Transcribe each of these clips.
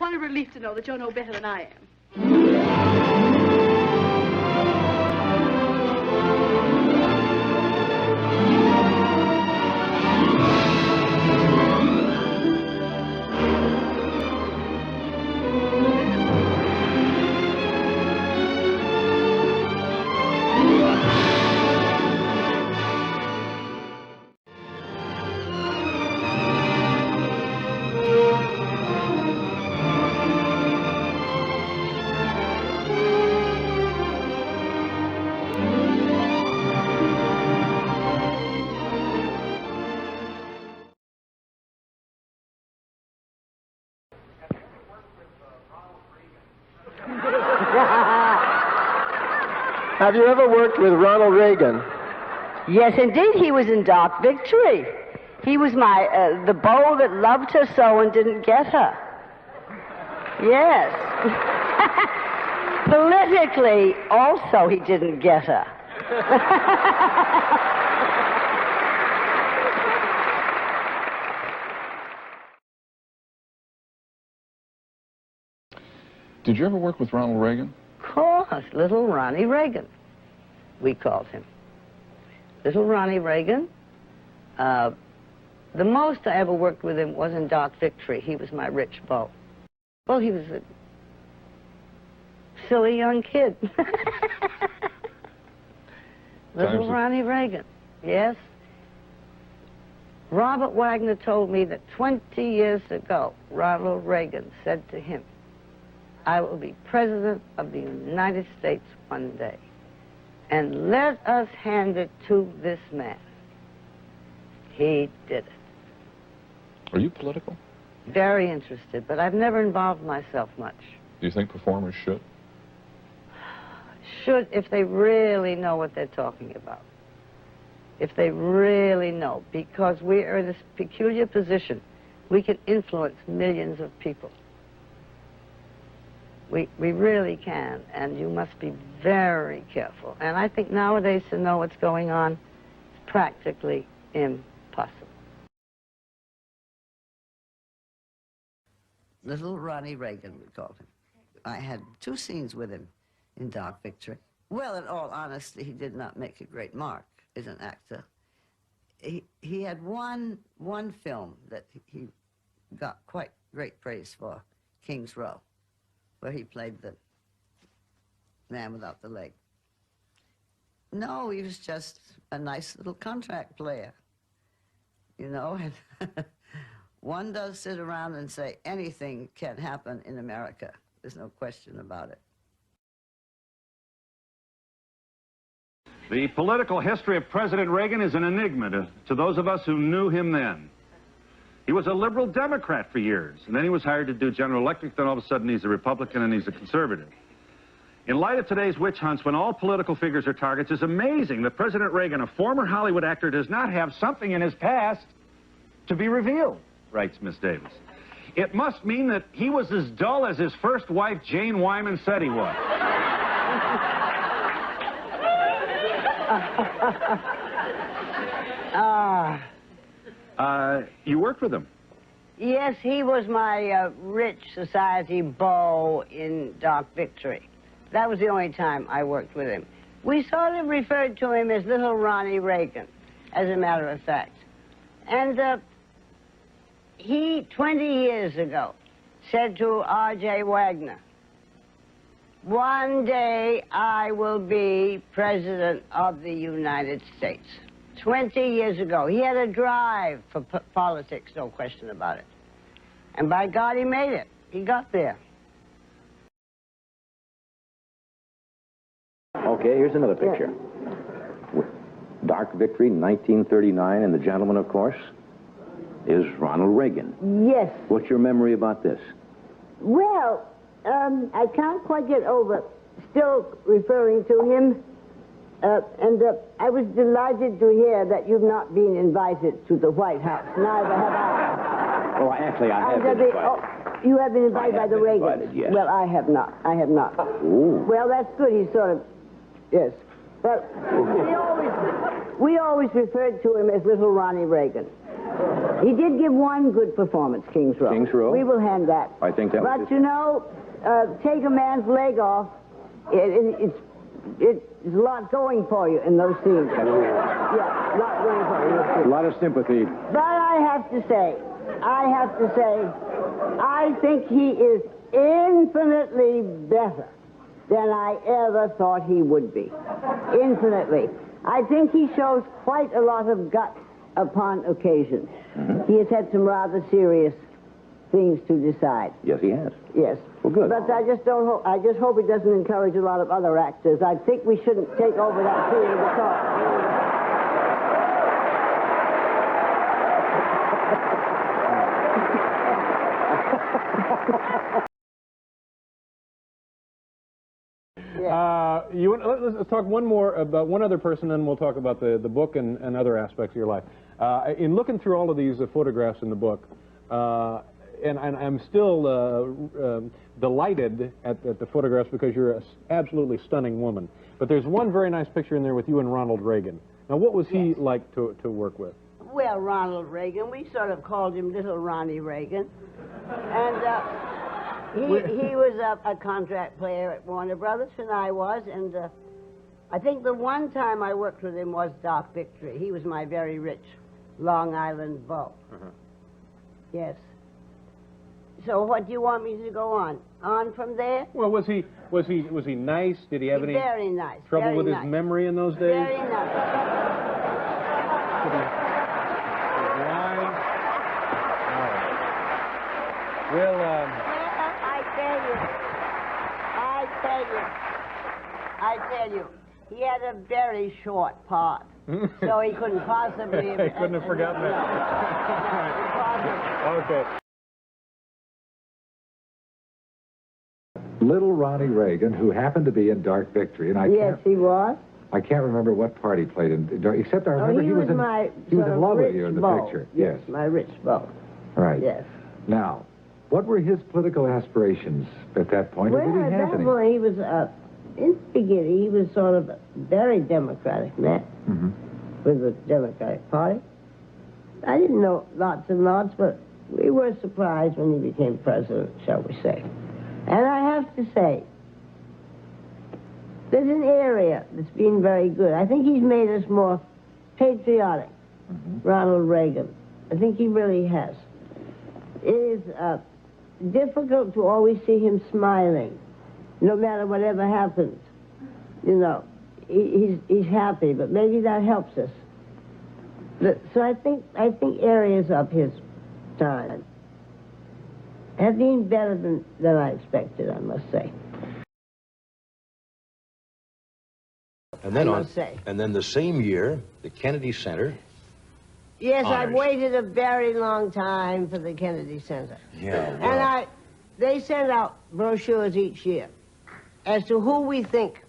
What a relief to know that you're no better than I am. Have you ever worked with Ronald Reagan? Yes, indeed. He was in Dark Victory. He was the beau that loved her so and didn't get her. Yes. Politically, also, he didn't get her. Did you ever work with Ronald Reagan? Of course, Little Ronnie Reagan, we called him. Little Ronnie Reagan. The most I ever worked with him was in Dark Victory. He was my rich beau. Well, he was a silly young kid. Little Ronnie Reagan, yes. Robert Wagner told me that 20 years ago, Ronald Reagan said to him, "I will be president of the United States one day, and let us hand it to this man." He did it. Are you political? Very interested, but I've never involved myself much. Do you think performers should? Should, if they really know what they're talking about. If they really know, because we are in this peculiar position. We can influence millions of people. We really can, and you must be very careful. And I think nowadays to know what's going on is practically impossible. Little Ronnie Reagan, we called him. I had 2 scenes with him in Dark Victory. Well, in all honesty, he did not make a great mark as an actor. He had one film that he got quite great praise for, King's Row, where he played the man without the leg. No, he was just a nice little contract player, you know. And one does sit around and say anything can happen in America. There's no question about it. The political history of President Reagan is an enigma to those of us who knew him then. He was a liberal Democrat for years, and then he was hired to do General Electric, then all of a sudden he's a Republican and he's a conservative. In light of today's witch hunts, when all political figures are targets, it's amazing that President Reagan, a former Hollywood actor, does not have something in his past to be revealed, writes Miss Davis. It must mean that he was as dull as his first wife, Jane Wyman, said he was. You worked with him? Yes, he was my rich society beau in Dark Victory. That was the only time I worked with him. We sort of referred to him as Little Ronnie Reagan, as a matter of fact. And he, 20 years ago, said to R.J. Wagner, "One day I will be president of the United States." 20 years ago. He had a drive for politics, no question about it. And by God, he made it. He got there. Okay, here's another picture. Dark Victory, 1939, and the gentleman, of course, is Ronald Reagan. Yes. What's your memory about this? Well, I can't quite get over still referring to him. I was delighted to hear that you've not been invited to the White House. Neither have I. Oh, actually, I have been invited. Oh, you have been invited by the Reagans? Yes. Well, I have not. I have not. Ooh. Well, that's good. He's sort of, yes. But we always referred to him as Little Ronnie Reagan. He did give one good performance, King's Row. King's Row? We will hand that. I think that was But his- you know, take a man's leg off, it's a lot going for you in those scenes. Yeah, a lot going for you in those A scenes. lot of sympathy. But I have to say, I think he is infinitely better than I ever thought he would be. Infinitely. I think he shows quite a lot of guts upon occasion. He has had some rather serious things to decide. Yes, he has. Yes. Well, good. But I just don't hope. I just hope he doesn't encourage a lot of other actors. I think we shouldn't take over that field at all. Let's talk one more about one other person, then we'll talk about the book and other aspects of your life. In looking through all of these photographs in the book, and I'm still delighted at the photographs because you're an absolutely stunning woman. But there's one very nice picture in there with you and Ronald Reagan. Now, what was he like to work with? Well, Ronald Reagan, we sort of called him Little Ronnie Reagan. And he was a contract player at Warner Brothers, and I was. And I think the one time I worked with him was Dark Victory. He was my very rich Long Island beau. Yes. So what do you want me to go on? On from there? Well, was he nice? Did he have any Very nice. trouble very with nice. his memory in those days? Very nice. Well, I tell you, he had a very short part, so he couldn't possibly. He couldn't have forgotten that. Okay. Little Ronnie Reagan, who happened to be in Dark Victory, and Yes, he was. I can't remember what part he played in, except I remember he was in love with you in the picture. Yes, my rich beau. Right. Yes. Now, what were his political aspirations at that point? Well, or did he at have that any? point, he was, in the beginning, he was sort of a very democratic man with the Democratic Party. I didn't know lots and lots, but we were surprised when he became president, shall we say. And I have to say, there's an area that's been very good. I think he's made us more patriotic, Ronald Reagan. I think he really has. It is difficult to always see him smiling, no matter whatever happens. You know, he's happy, but maybe that helps us. So I think areas of his time have been better than I expected, I must say. And then I must say. and then the same year, the Kennedy Center. Yes, I've honors. waited a very long time for the Kennedy Center. Yeah. And they send out brochures each year as to who we think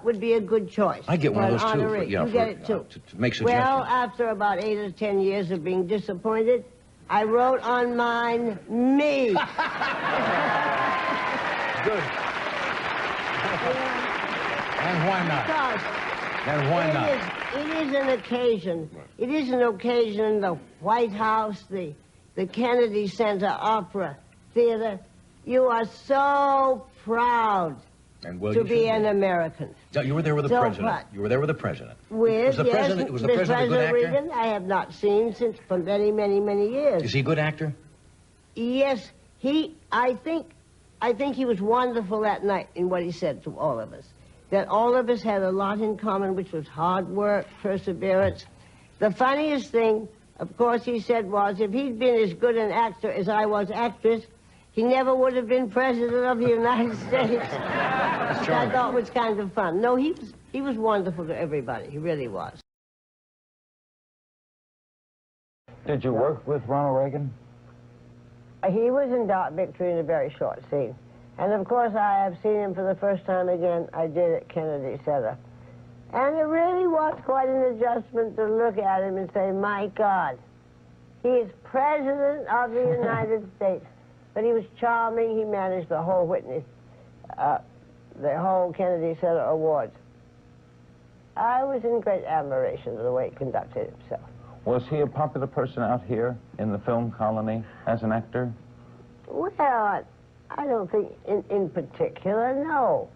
would be a good choice. I get one of for those an too. honoree. You get it too. To make suggestions. Well, after about 8 or 10 years of being disappointed, I wrote on mine, me. Good. And why not? Because And why not? it is an occasion. It is an occasion in the White House, the Kennedy Center Opera Theater. You are so proud And well, to you be should an American. No, you were there with the So president. what? You were there with the president. With, was the yes, president? Was the president a good actor? Reagan, I have not seen since for many, many, many years. Is he a good actor? Yes, I think he was wonderful that night in what he said to all of us. That all of us had a lot in common, which was hard work, perseverance. The funniest thing, of course, he said was, if he'd been as good an actor as I was actress, he never would have been president of the United States. Which I thought was kind of fun. No, he was wonderful to everybody. He really was. Did you work with Ronald Reagan? He was in Dark Victory in a very short scene. And, of course, I have seen him for the first time again. I did at Kennedy Center. And it really was quite an adjustment to look at him and say, my God, he is President of the United States. But he was charming. He managed the whole the whole Kennedy Center Awards. I was in great admiration of the way he conducted himself. Was he a popular person out here in the film colony as an actor? Well, I don't think in particular, no.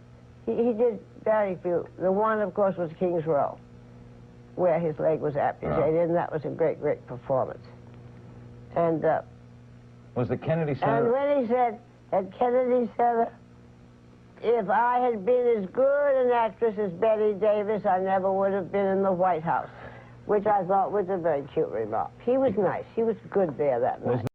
He did very few. The one, of course, was King's Row, where his leg was amputated, and that was a great, great performance. And was the Kennedy Center... And when he said, at Kennedy Center, if I had been as good an actress as Bette Davis, I never would have been in the White House, which I thought was a very cute remark. He was nice. He was good there that night.